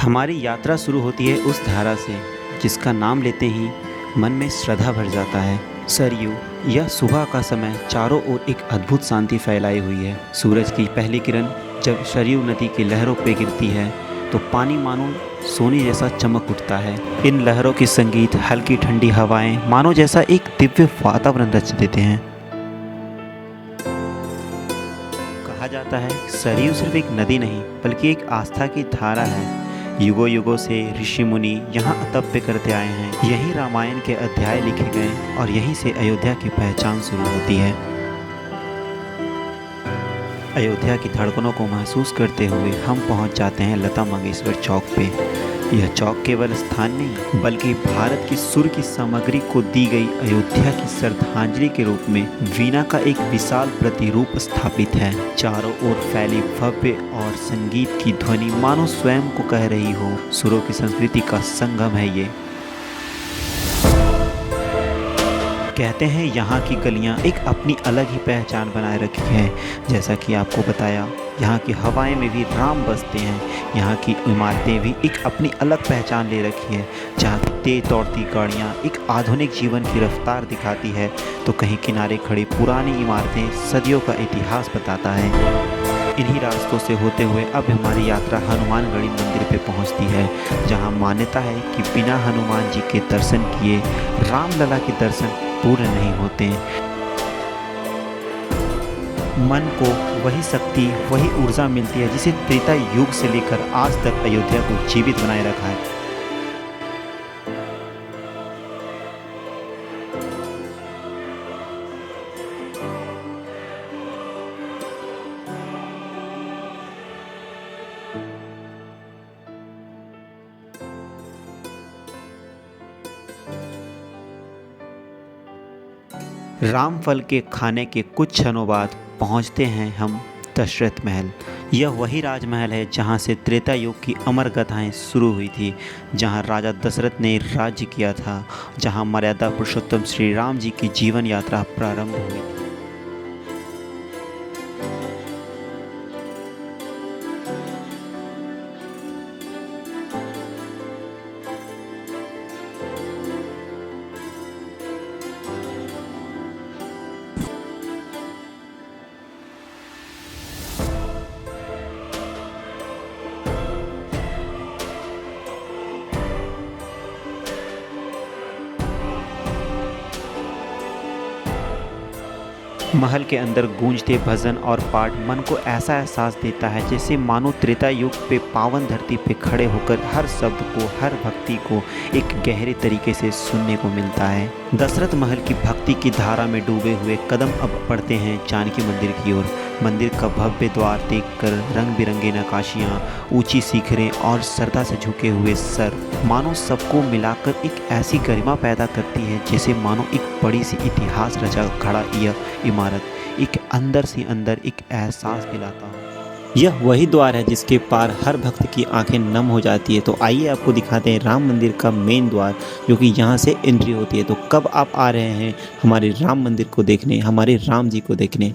हमारी यात्रा शुरू होती है उस धारा से जिसका नाम लेते ही मन में श्रद्धा भर जाता है। सरयू। यह सुबह का समय चारों ओर एक अद्भुत शांति फैलाई हुई है। सूरज की पहली किरण जब सरयू नदी की लहरों पर गिरती है तो पानी मानो सोने जैसा चमक उठता है। इन लहरों की संगीत, हल्की ठंडी हवाएं मानो जैसा एक दिव्य वातावरण रच देते हैं। कहा जाता है सरयू सिर्फ एक नदी नहीं बल्कि एक आस्था की धारा है। युगों युगों से ऋषि मुनि यहाँ तप करते आए हैं। यही रामायण के अध्याय लिखे गए और यहीं से अयोध्या की पहचान शुरू होती है। अयोध्या की धड़कनों को महसूस करते हुए हम पहुँच जाते हैं लता मंगेशकर चौक पे। यह चौक केवल स्थान नहीं बल्कि भारत की सुर की सामग्री को दी गई अयोध्या की श्रद्धांजलि के रूप में वीणा का एक विशाल प्रतिरूप स्थापित है। चारों ओर फैली भव्य और संगीत की ध्वनि मानो स्वयं को कह रही हो, सुरों की संस्कृति का संगम है ये। कहते हैं यहाँ की गलियाँ एक अपनी अलग ही पहचान बनाए रखी है। जैसा कि आपको बताया, यहाँ की हवाएं में भी राम बसते हैं। यहाँ की इमारतें भी एक अपनी अलग पहचान ले रखी है। जहाँ की तेज दौड़ती गाड़ियाँ एक आधुनिक जीवन की रफ्तार दिखाती है तो कहीं किनारे खड़ी पुरानी इमारतें सदियों का इतिहास बताता है। इन्हीं रास्तों से होते हुए अब हमारी यात्रा हनुमानगढ़ी मंदिर पे पहुंचती है, जहां मान्यता है कि बिना हनुमान जी के दर्शन किए रामलला के दर्शन पूर्ण नहीं होते। मन को वही शक्ति, वही ऊर्जा मिलती है जिसे त्रेता युग से लेकर आज तक अयोध्या को जीवित बनाए रखा है। रामफल के खाने के कुछ क्षणों बाद पहुंचते हैं हम दशरथ महल। यह वही राजमहल है जहां से त्रेता युग की अमर गाथाएं शुरू हुई थी, जहां राजा दशरथ ने राज्य किया था, जहां मर्यादा पुरुषोत्तम श्री राम जी की जीवन यात्रा प्रारंभ हुई थी। महल के अंदर गूंजते भजन और पाठ मन को ऐसा एहसास देता है जैसे मानो त्रेता युग पे पावन धरती पे खड़े होकर हर शब्द को, हर भक्ति को एक गहरे तरीके से सुनने को मिलता है। दशरथ महल की भक्ति की धारा में डूबे हुए कदम अब बढ़ते हैं जानकी मंदिर की ओर। मंदिर का भव्य द्वार देखकर रंग बिरंगे नक्काशियाँ, ऊंची शिखरें और श्रद्धा से झुके हुए सर मानो सबको मिलाकर एक ऐसी गरिमा पैदा करती है जैसे मानो एक बड़ी सी इतिहास रचा खड़ा यह इमारत एक अंदर से अंदर एक एहसास दिलाता हो। यह वही द्वार है जिसके पार हर भक्त की आंखें नम हो जाती है। तो आइए आपको दिखाते हैं राम मंदिर का मेन द्वार, जो कि यहाँ से एंट्री होती है। तो कब आप आ रहे हैं हमारे राम मंदिर को देखने, हमारे राम जी को देखने?